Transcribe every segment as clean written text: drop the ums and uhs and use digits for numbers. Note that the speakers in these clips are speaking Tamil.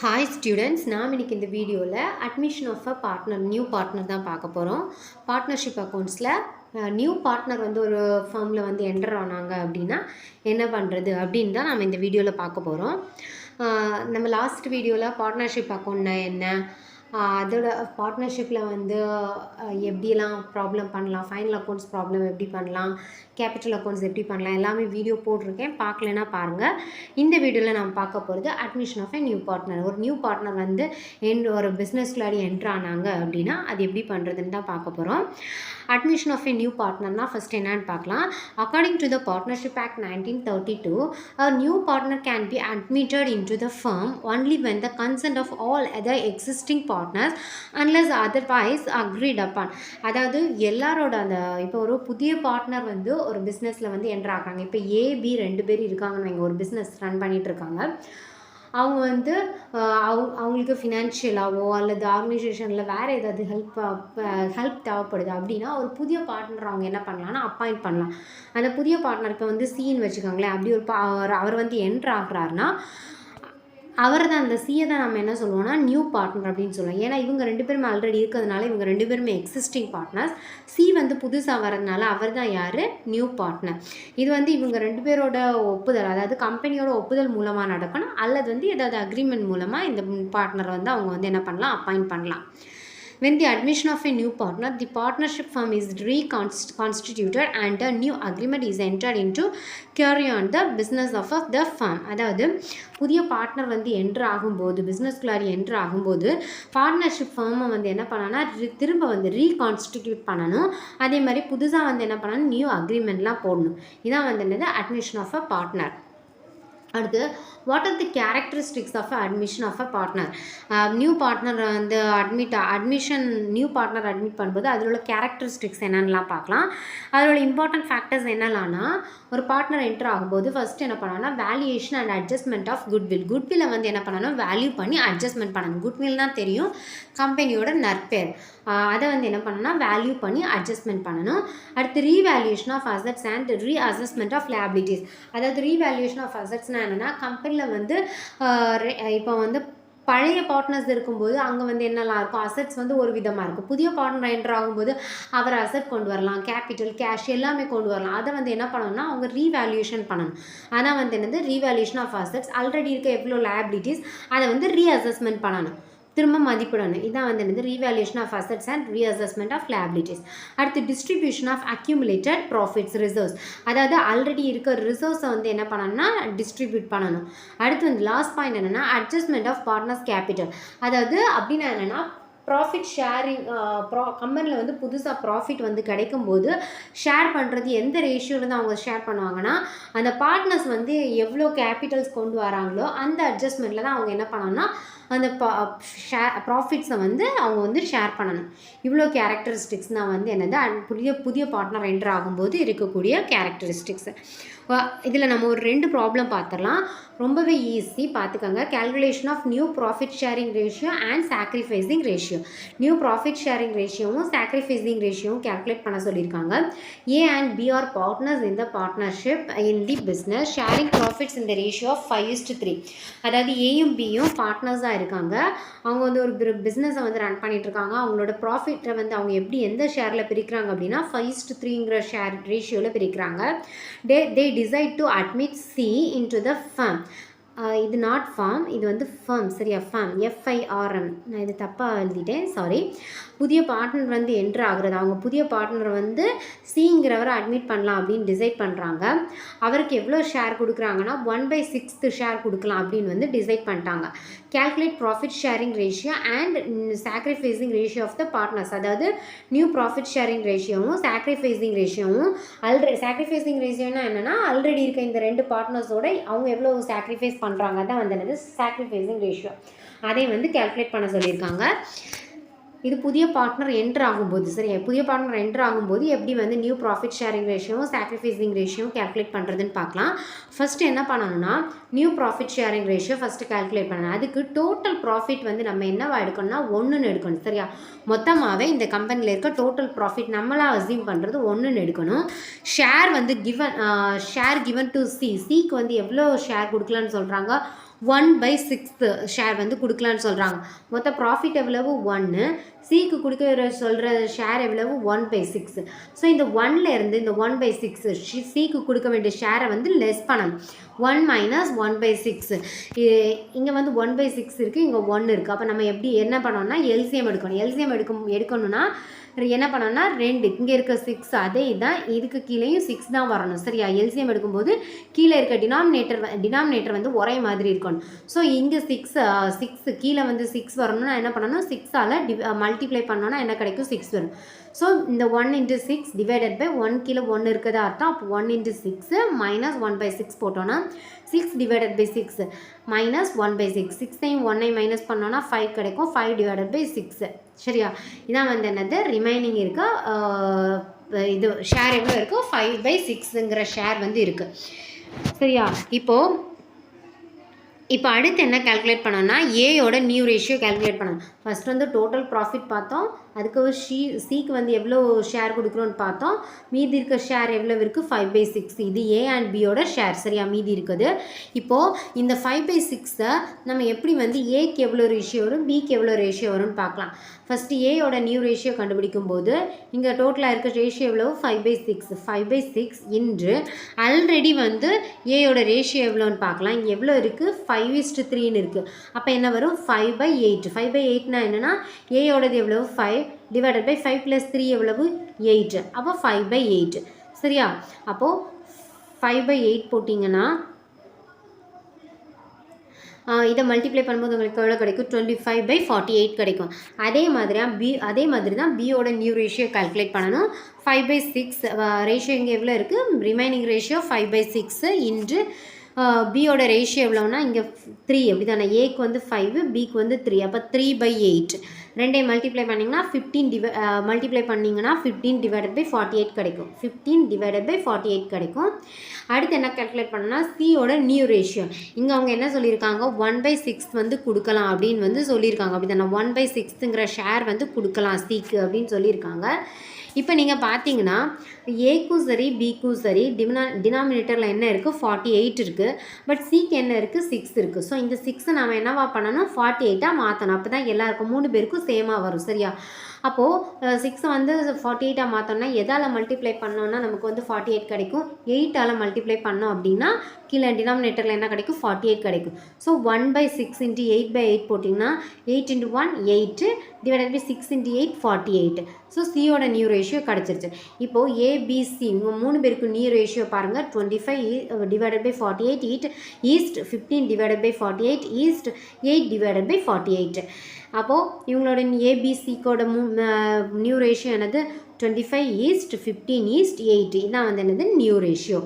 ஹாய் ஸ்டூடெண்ட்ஸ், நாம் இன்றைக்கி இந்த வீடியோவில் admission of a partner new partner தான் பார்க்க போகிறோம். பார்ட்னர்ஷிப் அக்கௌண்ட்ஸில் நியூ பார்ட்னர் வந்து ஒரு ஃபார்மில் வந்து என்டர் ஆனாங்க அப்படின்னா என்ன பண்ணுறது அப்படின்னு தான் நம்ம இந்த வீடியோவில் பார்க்க போகிறோம். நம்ம லாஸ்ட் வீடியோவில் பார்ட்னர்ஷிப் அக்கௌண்ட்னா என்ன, அதோட பார்ட்னர்ஷிப்பில் வந்து எப்படியெல்லாம் ப்ராப்ளம் பண்ணலாம், ஃபைனல் அக்கௌண்ட்ஸ் ப்ராப்ளம் எப்படி பண்ணலாம், கேபிட்டல் அக்கௌண்ட்ஸ் எப்படி பண்ணலாம் எல்லாமே வீடியோ போட்டிருக்கேன். பார்க்கலன்னா பாருங்கள். இந்த வீடியோவில் நம்ம பார்க்க போகிறது admission of a new partner. ஒரு நியூ பார்ட்னர் வந்து ஒரு பிஸ்னஸ்குள்ளாடி என்ட்ரு ஆனாங்க அப்படின்னா அது எப்படி பண்ணுறதுன்னு தான் பார்க்க போகிறோம். அட்மிஷன் ஆஃப் எ நியூ பார்ட்னர்னால் ஃபஸ்ட் என்னன்னு பார்க்கலாம். According to the partnership act 1932, a new partner can be admitted into the firm only when the consent of all other existing partners unless otherwise agreed upon. அதாவது எல்லாரோட அந்த இப்போ ஒரு புதிய பார்ட்னர் வந்து ஒரு பிஸ்னஸில் வந்து என்ட்ரு ஆகிறாங்க. இப்போ ஏபி 2 பேர் இருக்காங்கன்னு வைங்க, ஒரு பிஸ்னஸ் ரன் பண்ணிகிட்ருக்காங்க. அவங்க வந்து அவங்களுக்கு ஃபினான்ஷியலாகவோ அல்லது ஆர்கனைசேஷனில் வேறு ஏதாவது ஹெல்ப் தேவைப்படுது அப்படின்னா ஒரு புதிய பார்ட்னர் அவங்க என்ன பண்ணலான்னா அப்பாயிண்ட் பண்ணலாம். அந்த புதிய பார்ட்னர் இப்போ வந்து சின்னு வச்சுக்கோங்களேன். அப்படி அவர் வந்து என்ட்ரு ஆகிறாருன்னா அவர் தான், அந்த சியை தான் நம்ம என்ன சொல்லுவோம்னா நியூ பார்ட்னர் அப்படின்னு சொல்லுவோம். ஏன்னா இவங்க 2 பேருமே ஆல்ரெடி இருக்கிறதுனால இவங்க 2 பேருமே எக்ஸிஸ்டிங் பார்ட்னர்ஸ். சி வந்து புதுசாக வரதுனால அவர் தான் யார், நியூ பார்ட்னர். இது வந்து இவங்க 2 பேரோட ஒப்புதல், அதாவது கம்பெனியோட ஒப்புதல் மூலமாக நடக்கணும் அல்லது வந்து ஏதாவது அக்ரிமெண்ட் மூலமாக இந்த பார்ட்னர் வந்து அவங்க வந்து என்ன பண்ணலாம், அப்பாயிண்ட் பண்ணலாம். When the admission of a new partner, the partnership firm is reconstituted and a new agreement is entered into carry on the business of the firm. அதாவது புதிய பார்ட்னர் வந்து என்ட்ரு ஆகும்போது, பிஸ்னஸ்குள்ளாடி என்ட்ரு ஆகும்போது பார்ட்னர்ஷிப் ஃபார்மை வந்து என்ன பண்ணணும்னா திரும்ப வந்து ரீகான்ஸ்டிடியூட் பண்ணணும். அதே மாதிரி புதுசாக வந்து என்ன பண்ணணும், நியூ அக்ரிமெண்ட்லாம் போடணும். இதான் வந்து என்னது அட்மிஷன் ஆஃப் அ பார்ட்னர். அடுத்து, what are the characteristics of admission of a partner. New partner வந்து நியூ பார்ட்னர் அட்மிட் பண்ணும்போது அதில் உள்ள கேரக்டரிஸ்டிக்ஸ் என்னென்னலாம் பார்க்கலாம். அதோட இம்பார்ட்டன்ட் ஃபேக்டர்ஸ் என்னெல்லாம்னா, ஒரு பார்ட்னர் என்ட்ரு ஆகும்போது ஃபஸ்ட்டு என்ன பண்ணணும்னா வேல்யூவேஷன் அண்ட் அட்ஜஸ்ட்மெண்ட் ஆஃப் குட்வில்லை வந்து என்ன பண்ணணும், வேல்யூ பண்ணி அட்ஜஸ்ட்மெண்ட் பண்ணணும். குட்வில் தான் தெரியும் கம்பெனியோட நற்பேர், அதை வந்து என்ன பண்ணணும்னா வேல்யூ பண்ணி அட்ஜஸ்ட்மெண்ட் பண்ணணும். அடுத்து revaluation of assets and reassessment of liabilities. அதாவது ரீவேல்யூஷன் ஆஃப் அசட்ஸ்னால் என்னென்னா, கம்பெனியில் வந்து இப்போ வந்து பழைய பார்ட்னர்ஸ் இருக்கும்போது அங்கே வந்து என்னெல்லாம் இருக்கும், அசட்ஸ் வந்து ஒரு விதமாக இருக்கும். புதிய பார்ட்னர் என்ட்ரு ஆகும்போது அவர் அசட் கொண்டு வரலாம், கேபிட்டல், கேஷ் எல்லாமே கொண்டு வரலாம். அதை வந்து என்ன பண்ணணும்னா அவங்க ரீவேல்யூஷன் பண்ணணும். அதான் வந்து என்னது ரீவேல்யூஷன் ஆஃப் அசட்ஸ். ஆல்ரெடி இருக்க எவ்வளோ லியாபிலிட்டிஸ் அதை வந்து ரீஅசஸ்மெண்ட் பண்ணணும், திரும்ப மதிப்பிடணும். இதான் வந்து என்னது revaluation of assets and reassessment of liabilities. அடுத்து distribution of accumulated profits reserves. அதாவது ஆல்ரெடி இருக்க ரிசர்வ்ஸை வந்து என்ன பண்ணணும்னா டிஸ்ட்ரிபியூட் பண்ணணும். அடுத்து வந்து லாஸ்ட் பாயிண்ட் என்னென்னா அட்ஜஸ்ட்மெண்ட் ஆஃப் பார்ட்னர்ஸ் கேபிட்டல். அதாவது அப்படின்னா என்னென்னா ப்ராஃபிட் ஷேரிங், கம்பெனியில் வந்து புதுசாக ப்ராஃபிட் வந்து கிடைக்கும்போது ஷேர் பண்ணுறது எந்த ரேஷியோவில் தான் அவங்க ஷேர் பண்ணுவாங்கன்னா, அந்த பார்ட்னர்ஸ் வந்து எவ்வளோ கேபிட்டல்ஸ் கொண்டு வராங்களோ அந்த அட்ஜஸ்ட்மெண்ட்டில் தான் அவங்க என்ன பண்ணணும்னா அந்த ப்ராஃபிட்ஸை வந்து அவங்க வந்து ஷேர் பண்ணணும். இவ்வளோ கேரக்டரிஸ்டிக்ஸ் தான் வந்து என்னது புதிய பார்ட்னர் என்ட்ரு ஆகும்போது இருக்கக்கூடிய கேரக்டரிஸ்டிக்ஸ். இதில் நம்ம ஒரு 2 ப்ராப்ளம் பார்த்துடலாம். ரொம்பவே ஈஸி, பார்த்துக்கோங்க. Calculation of new profit sharing ratio and sacrificing ratio. New profit sharing ரேஷியோவும் சாக்ரிஃபைசிங் ரேஷியோவும் கேல்குலேட் பண்ண சொல்லியிருக்காங்க. A and B are partners in the partnership in the business sharing profits இந்த ரேஷியோ ஆஃப் 5:3. அதாவது ஏயும் பியும் பார்ட்னர்ஸாக இருக்காங்க. அவங்க வந்து ஒரு பிஸ்னஸை வந்து ரன் பண்ணிகிட்ருக்காங்க. அவங்களோட ப்ராஃபிட்டை வந்து அவங்க எப்படி எந்த ஷேரில் பிரிக்கிறாங்க அப்படின்னா 5:3ங்கிற ஷேர் ரேஷியோவில் பிரிக்கிறாங்க. they decide to admit C into the firm. இது நாட் ஃபார்ம், இது வந்து ஃபர்ம், சரியா? Form, FIRM. நான் இது தப்பாக எழுதிட்டேன், சாரி. புதிய பார்ட்னர் வந்து என்ட்ரு ஆகுறது, அவங்க புதிய பார்ட்னர் வந்து சிங்கிறவரை அட்மிட் பண்ணலாம் அப்படின்னு டிசைட் பண்ணுறாங்க. அவருக்கு எவ்வளோ ஷேர் கொடுக்குறாங்கன்னா 1/6 ஷேர் கொடுக்கலாம் அப்படின்னு வந்து டிசைட் பண்ணிட்டாங்க. Calculate profit sharing ratio and sacrificing ratio of the partners. அதாவது நியூ ப்ராஃபிட் ஷேரிங் ரேஷியோவும் சாக்ரிஃபைசிங் ரேஷியோவும் சாக்ரிஃபைசிங் ரேஷியோனா என்னென்னா ஆல்ரெடி இருக்க இந்த 2 பார்ட்னர்ஸோட அவங்க எவ்வளோ சாக்ரிஃபைஸ் பண்ணுறாங்க தான் வந்து என்னது சாக்ரிஃபைசிங் ரேஷியோ. அதை வந்து கேல்குலேட் பண்ண சொல்லியிருக்காங்க. இது புதிய பார்ட்னர் என்ட்ரு ஆகும்போது, சரியா? புதிய பார்ட்னர் என்ட்ரு ஆகும்போது எப்படி வந்து நியூ ப்ராஃபிட் ஷேரிங் ரேஷியோவும் சாக்ரிஃபைசிங் ரேஷியோவும் கேல்குலேட் பண்ணுறதுன்னு பார்க்கலாம். ஃபஸ்ட்டு என்ன பண்ணணும்னா new profit sharing ratio first calculate பண்ணணும். அதுக்கு டோட்டல் ப்ராஃபிட் வந்து நம்ம என்னவா எடுக்கணும்னா 1ன்னு எடுக்கணும், சரியா? மொத்தமாகவே இந்த கம்பெனியில் இருக்க டோட்டல் ப்ராஃபிட் நம்மளாக அஸ்யூம் பண்ணுறது 1ன்னு எடுக்கணும். ஷேர் வந்து கிவன் டு சிக்கு வந்து எவ்வளோ ஷேர் கொடுக்கலான்னு சொல்கிறாங்க, 1/6 ஷேர் வந்து கொடுக்கலான்னு சொல்கிறாங்க. மொத்த ப்ராஃபிட் எவ்வளவு 1, சிக்கு கொடுக்க சொல்கிற ஷேர் எவ்வளவு 1/6. ஸோ இந்த 1லேருந்து இந்த 1/6 சிக்கு கொடுக்க வேண்டிய ஷேரை வந்து லெஸ் பண்ணணும். 1 - 1/6. இங்கே வந்து 1/6 இருக்குது, இங்கே 1 இருக்குது. அப்போ நம்ம எப்படி என்ன பண்ணோம்னா எல்சிஎம் எடுக்கணும். எல்சிஎம் எடுக்கணும்னா என்ன பண்ணோம்னா 2 இங்கே இருக்க 6 அதே இதுதான், இதுக்கு கீழேயும் 6 தான் வரணும். சரியா? எல்சிஎம் எடுக்கும்போது கீழே இருக்க டினாமினேட்டர் வந்து ஒரே மாதிரி இருக்கணும். ஸோ இங்கே 6 கீழே வந்து 6 வரணும்னா என்ன பண்ணணும், 6ஆல் மல்டிப்ளை பண்ணோன்னா என்ன கிடைக்கும், 6 வரும். ஸோ இந்த 1 × 6 டிவைடட் பை 1 கீழே 1 இருக்கிறதா அர்த்தம். அப்போ 1 × 6 - 1/6 போட்டோன்னா 6 டிவைடட் பை 6 -1/6. 6ஐயும் 1ஐயும் மைனஸ் பண்ணோன்னா 5 கிடைக்கும். 5 டிவைடட் பை 6. சரியா? இதான் வந்து என்னது ரிமைனிங் இருக்கா இது ஷேர் எவ்வளோ இருக்கோ 5/6ங்கிற ஷேர் வந்து இருக்குது. சரியா? இப்போ அடுத்து என்ன கால்குலேட் பண்ணோம்னா ஏயோட நியூ ரேஷியோ கால்குலேட் பண்ணணும். ஃபஸ்ட் வந்து டோட்டல் ப்ராஃபிட் பார்த்தோம், அதுக்கு சிக்கு வந்து எவ்வளோ ஷேர் கொடுக்குறோன்னு பார்த்தோம். மீதி இருக்க ஷேர் எவ்வளோ இருக்குது, 5/6. இது ஏ அண்ட் பியோட ஷேர். சரியா? மீதி இருக்குது. இப்போது இந்த 5/6 நம்ம எப்படி வந்து ஏக்கு எவ்வளோ ரேஷியோ வரும், பிக்கு எவ்வளோ ரேஷியோ வரும்னு பார்க்கலாம். ஃபஸ்ட்டு ஏயோட நியூ ரேஷியோ கண்டுபிடிக்கும் போது இங்கே டோட்டலாக இருக்க ரேஷியோ எவ்வளோ 5/6. 5/6 இன்று ஆல்ரெடி வந்து ஏயோட ரேஷியோ எவ்வளோன்னு பார்க்கலாம். இங்கே எவ்வளோ இருக்குது, 5:3ன்னு இருக்குது. அப்போ என்ன வரும், 5/8. 5/8னா என்னென்னா ஏயோடது எவ்வளவு 5 டிவைடட் பை 5 + 3 எவ்வளவு 8. அப்போ 5/8. சரியா? அப்போது 5/8 போட்டிங்கன்னா இதை மல்டிப்ளை பண்ணும்போது உங்களுக்கு எவ்வளோ கிடைக்கும், 25/48 கிடைக்கும். அதே மாதிரி தான் பியோட நியூ ரேஷியோ கால்குலேட் பண்ணணும். 5/6 ரேஷியோ இங்கே எவ்வளோ இருக்குது, ரிமைனிங் ரேஷியோ 5/6 இன்று பியோட ரேஷியோ எவ்வளோன்னா இங்கே 3. அப்படி தானே? ஏக்கு வந்து 5, பிக்கு வந்து 3. அப்போ 3/8. ரெண்டையும் மல்டிப்ளை பண்ணிங்கன்னா 15 டிவைடட் பை 48 கிடைக்கும். 15 டிவைடட் பை 48 கிடைக்கும். அடுத்து என்ன கால்குலேட் பண்ணோம்னா சியோட நியூ ரேஷியோ. இங்கே அவங்க என்ன சொல்லியிருக்காங்க, 1/6 வந்து கொடுக்கலாம் அப்படின்னு வந்து சொல்லியிருக்காங்க. அப்படி தானே? 1/6ங்கிற ஷேர் வந்து கொடுக்கலாம் சிக்கு அப்படின்னு சொல்லியிருக்காங்க. இப்போ நீங்கள் பார்த்தீங்கன்னா ஏக்கும் சரி பிக்கும் சரி டினாமினேட்டரில் என்ன இருக்குது, 48 இருக்குது. பட் சிக்கு என்ன இருக்குது, 6 இருக்குது. ஸோ இந்த 6 நம்ம என்னவா பண்ணணும், 48ஆக மாற்றணும். அப்போ தான் எல்லாருக்கும் 3 பேருக்கும் சேமாக வரும். சரியா? அப்போது 6 வந்து 48ஆக மாற்றோம்னா எதால் மல்டிப்ளை பண்ணோன்னா நமக்கு வந்து 48 கிடைக்கும். 8ஆல் மல்டிப்ளை பண்ணோம் அப்படின்னா கீழே டினாமினேட்டரில் என்ன கிடைக்கும், 48 கிடைக்கும். ஸோ 1/6 × 8/8 போட்டிங்கன்னா 8 × 1 8 டிவைடட் பை 6 × 8 48. ஸோ சியோட நியூ ரேஷியோ கிடச்சிருச்சு. இப்போது ஏபிசி உங்கள் 3 பேருக்கு நியூ ரேஷியோ பாருங்கள். 25 divided by 48 is to 15 divided by 48 is to 8 divided by 48. அப்போது இவங்களோட ஏபிசிக்கோட நியூ ரேஷியோ என்னது, 25:15:8. இதான் வந்து என்னது நியூ ரேஷியோ.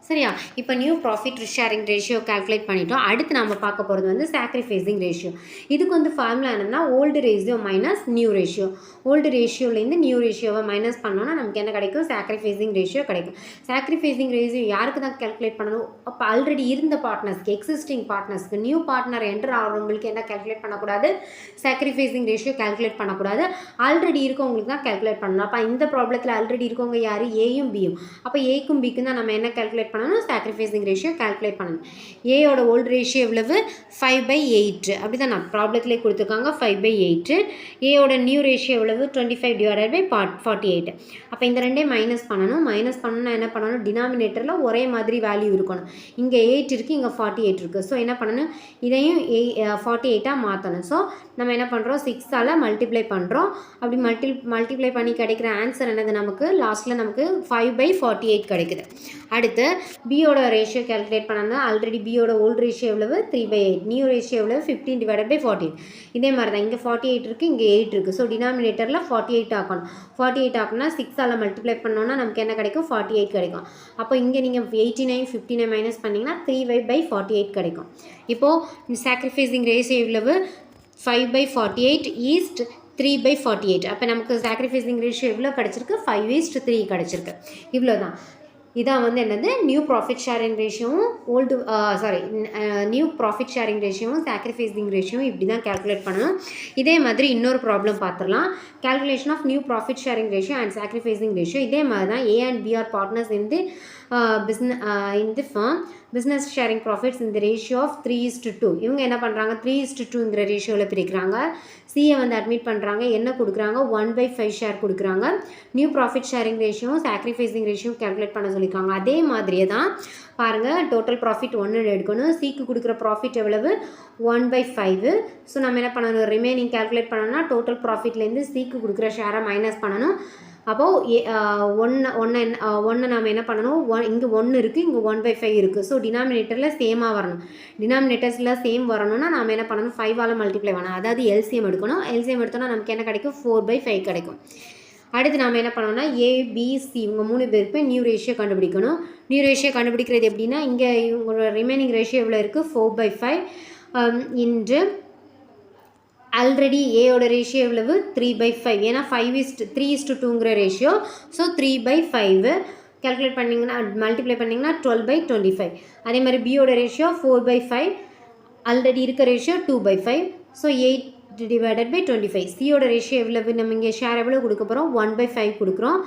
சரியா? இப்போ new profit sharing ratio calculate பண்ணிட்டோம். அடுத்து நம்ம பார்க்க போகிறது வந்து சாக்ரிஃபைசிங் ரேஷியோ. இதுக்கு வந்து ஃபார்முலா என்னென்னா old ratio minus new ratio. Old ரேஷியோலேருந்து நியூ ரேஷியோவை மைனஸ் பண்ணோன்னா நமக்கு என்ன கிடைக்கும், சாக்ரிஃபைசிங் ரேஷியோ கிடைக்கும். சாக்ரிஃபைசிங் ரேஷியோ யாருக்கு தான் கால்குலேட் பண்ணணும், அப்போ ஆல்ரெடி இருந்த பார்ட்னர்ஸ்க்கு, எக்ஸிஸ்டிங் பார்ட்னர்ஸ்க்கு. நியூ பார்ட்னர் என்டர் ஆகிறவங்களுக்கு என்ன கால்குலேட் பண்ணக்கூடாது, சாக்ரிஃபைசிங் ரேஷியோ கால்குலேட் பண்ணக்கூடாது. ஆல்ரெடி இருக்கவங்களுக்கு தான் கால்குலேட் பண்ணணும். அப்போ இந்த ப்ராப்ளத்தில் ஆல்ரெடி இருக்கவங்க யார், ஏயும் பியும். அப்போ ஏக்கும் பிக்கும் தான் நம்ம என்ன கால்குலேட் பண்ணணும், சாக்ரிஃபைசிங் ரேஷியோ கால்குலேட் பண்ணணும். ஏயோட ஓல்டு ரேஷியோ எவ்வளவு, 5/8. அப்படி தான் நான் ப்ராப்ளத்திலே கொடுத்துருக்காங்க, 5/8. ஏயோட நியூ ரேஷியோ எவ்வளவு, 25 டிவைடட் பை 48. அப்போ இந்த ரெண்டையும் மைனஸ் பண்ணணும். மைனஸ் பண்ணணும்னா என்ன பண்ணணும், டினாமினேட்டரில் ஒரே மாதிரி வேல்யூ இருக்கணும். இங்கே 8 இருக்குது, இங்கே 48 இருக்குது. ஸோ என்ன பண்ணணும், இதையும் 48ஆக மாற்றணும். ஸோ நம்ம என்ன பண்ணுறோம், 6ஆல் மல்டிப்ளை பண்ணுறோம். அப்படி மல்டிப்ளை பண்ணி கிடைக்கிற ஆன்சர் என்னது, நமக்கு லாஸ்ட்டில் நமக்கு 5/48 கிடைக்குது. அடுத்து பியோட ரேஷியோ கால்குலேட் பண்ணாங்க. ஆல்ரெடி பியோட ஓல்டு ரேஷியோ எவ்வளவு, 3/8. நியூ ரேஷியோ எவ்வளவு, 15 டிவைடட் பை 14. இதே மாதிரி தான் இங்கே 48 இருக்குது, இங்கே 8 இருக்குது. ஸோ டினாமினேட்டரில் 48 ஆக்கணும். 48 ஆக்கணும்னா 6ஆல் மல்டிப்ளை பண்ணோன்னா நமக்கு என்ன கிடைக்கும், 48 கிடைக்கும். அப்போ இங்கே நீங்கள் 89 59 மைனஸ் பண்ணிங்கன்னா 3/48 கிடைக்கும். இப்போது சாக்ரிஃபைசிங் ரேஷியோ எவ்வளவு, 5/48 ஈஸ்ட் 3/48. அப்போ நமக்கு சாக்ரிஃபைசிங் ரேஷியோ எவ்வளோ கிடச்சிருக்கு, 5:3 கிடச்சிருக்கு. இவ்வளோ தான். இதான் வந்து என்னது நியூ ப்ராஃபிட் ஷேரிங் ரேஷியோவும் நியூ ப்ராஃபிட் ஷேரிங் ரேஷியோவும் சாக்ரிஃபைசிங் ரேஷியோவும் இப்படி தான் கால்குலேட் பண்ணணும். இதே மாதிரி இன்னொரு ப்ராப்ளம் பார்த்துடலாம். Calculation of new profit sharing ratio and sacrificing ratio. இதே மாதிரி தான் A and B are partners இருந்து in the firm business sharing profits in the ratio of 3:2. இவங்க என்ன பண்ணுறாங்க 3:2ங்கிற ரேஷியோவில் பிரிக்கிறாங்க. சிஏ வந்து அட்மிட் பண்ணுறாங்க, என்ன கொடுக்குறாங்க 1/5 ஷேர் கொடுக்குறாங்க. நியூ ப்ராஃபிட் ஷேரிங் ரேஷியோவும் சாக்ரிஃபைசிங் ரேஷியோ கேல்குலேட் பண்ண சொல்லியிருக்காங்க. அதே மாதிரியே தான் பாருங்கள், டோட்டல் ப்ராஃபிட் 1 எடுக்கணும். சிக்கு கொடுக்குற ப்ராஃபிட் எவ்வளவு 1/5. ஸோ நம்ம என்ன பண்ணணும், ரிமைனிங் கேல்குலேட் பண்ணணும்னா டோட்டல் ப்ராஃபிட்லேருந்து சிக்கு கொடுக்குற ஷேரை மைனஸ் பண்ணணும். அப்போது ஒன்று நம்ம என்ன பண்ணணும், இங்கே 1 இருக்குது, இங்கே 1/5 இருக்குது. ஸோ டினாமினேட்டரில் சேமாக வரணும். டினாமினேட்டர்ஸில் சேம் வரணும்னா நம்ம என்ன பண்ணணும், 5ஆல் மல்டிப்ளை பண்ணணும். அதாவது எல்சிஎம் எடுக்கணும். எல்சிஎம் எடுத்தோன்னா நமக்கு என்ன கிடைக்கும் 4/5 கிடைக்கும். அடுத்து நம்ம என்ன பண்ணோம்னா ஏபிசி இவங்க 3 பேருக்கு நியூ ரேஷியோ கண்டுபிடிக்கணும். நியூ ரேஷியோ கண்டுபிடிக்கிறது எப்படின்னா, இங்கே இவங்களோட ரிமைனிங் ரேஷியோ எவ்வளோ இருக்குது 4/5 இன்று ஆல்ரெடி ஏயோட ரேஷியோ எவ்வளவு 3/5. ஏன்னா 3:2ங்கிற ரேஷியோ. ஸோ 3/5 கேல்குலேட் பண்ணிங்கன்னா மல்டிப்ளை பண்ணிங்கன்னா 12/25. அதே மாதிரி பியோட ரேஷியோ 4/5, ஆல்ரெடி இருக்க ரேஷியோ 2/5. ஸோ 8/25. சியோட ரேஷியோ எவ்வளவு, நம்ம இங்கே ஷேர் எவ்வளோ கொடுக்க போகிறோம் 1/5 கொடுக்குறோம்.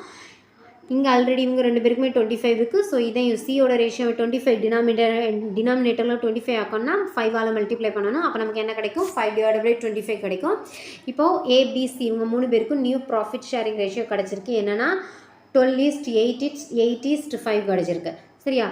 இங்கே ஆல்ரெடி இவங்க 2 பேருக்குமே 25 இருக்குது. ஸோ இதையும் சியோட ரேஷியோ 25 டினாமினேட்டரில் 25 ஆக்கணும்னா 5ஆல் மல்டிப்ளை பண்ணணும். அப்போ நமக்கு என்ன கிடைக்கும் 5/25 கிடைக்கும். இப்போது ஏபிசி இவங்க 3 பேருக்கும் நியூ ப்ராஃபிட் ஷேரிங் ரேஷியோ கிடச்சிருக்கு. என்னென்னா 12:8:5 கிடச்சிருக்கு. சரியா?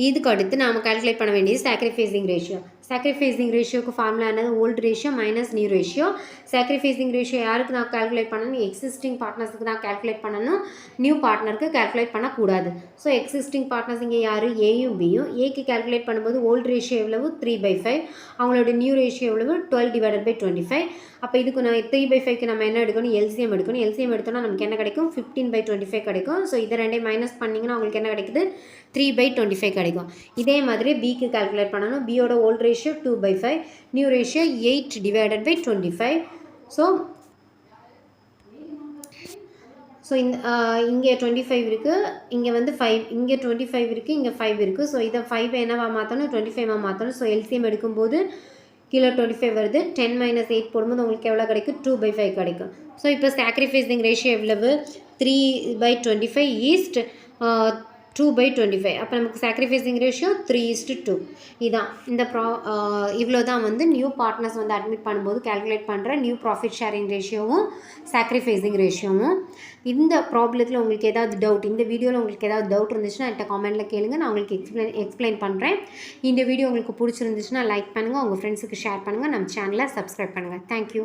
இதுக்கு அடுத்து நாம் கால்குலேட் பண்ண வேண்டியது சாக்ரிஃபைசிங் ரேஷியோ. சாக்ரிஃபைசிங் ரேஷியோக்கு ஃபார்முலா என்னது, old ratio minus new ratio. Sacrificing ratio யாருக்கு நான் கால்குலேட் பண்ணணும், எக்ஸிஸ்டிங் பார்ட்னர்ஸுக்கு தான் கால்குலேட் பண்ணணும், நியூ பார்ட்னருக்கு கால்குலேட் பண்ணக்கூடாது. ஸோ எக்ஸிஸ்டிங் பார்ட்னர்ஸ் இங்கே யார், ஏயும் பியும். ஏக்கு கால்குலேட் பண்ணும்போது ஓல்டு ரேஷியோ எவ்வளவு 3/5, அவங்களோட நியூ ரேஷியோ எவ்வளவு 12/25. அப்போ இதுக்கு நான் 3/5க்கு நம்ம என்ன எடுக்கணும், எல்சிஎம் எடுக்கணும். எல்சிஎம் எடுத்தோன்னா நமக்கு என்ன கிடைக்கும் 15/25 கிடைக்கும். ஸோ இதை ரெண்டையும் மைனஸ் பண்ணிங்கன்னா உங்களுக்கு என்ன கிடைக்குது 3/25 கிடைக்கும். இதே மாதிரி பிக்கு கால்குலேட் பண்ணணும். பியோட old ratio 2/5, new ratio 8/25. So இங்கே 25 இருக்குது, இங்கே வந்து 5, இங்கே 25 இருக்குது, இங்கே 5 இருக்குது. ஸோ இதை 5 என்னவா மாற்றணும் 25ஆக மாற்றணும். ஸோ எல்சிஎம் எடுக்கும்போது கீழே 25 வருது. 10 - 8 போடும்போது உங்களுக்கு எவ்வளோ கிடைக்கும் 2/5 கிடைக்கும். ஸோ இப்போ சாக்ரிஃபைசிங் ரேஷியோ எவ்வளவு 3/25 ஈஸ்ட் 2/25. அப்போ நமக்கு சாக்ரிஃபைசிங் ரேஷியோ 3:2. இதான் இந்த இவ்வளோ தான் வந்து நியூ பார்ட்னர்ஸ் வந்து அட்மிட் பண்ணும்போது கேல்குலேட் பண்ணுற நியூ ப்ராஃபிட் ஷேரிங் ரேஷியோவும் சாக்ரிஃபைசிங் ரேஷியோவும். இந்த ப்ராப்ளத்தில் உங்களுக்கு ஏதாவது டவுட், இந்த வீடியோவில் உங்களுக்கு ஏதாவது டவுட் இருந்துச்சுன்னா என்கிட்ட கமெண்ட்டில் கேளுங்க, நான் உங்களுக்கு எக்ஸ்பிளைன் பண்ணுறேன். இந்த வீடியோ உங்களுக்கு பிடிச்சிருந்துச்சுன்னா லைக் பண்ணுங்கள், உங்கள் ஃப்ரெண்ட்ஸுக்கு ஷேர் பண்ணுங்கள், நம்ம சேனலை சப்ஸ்கிரைப் பண்ணுங்கள். தேங்க்யூ.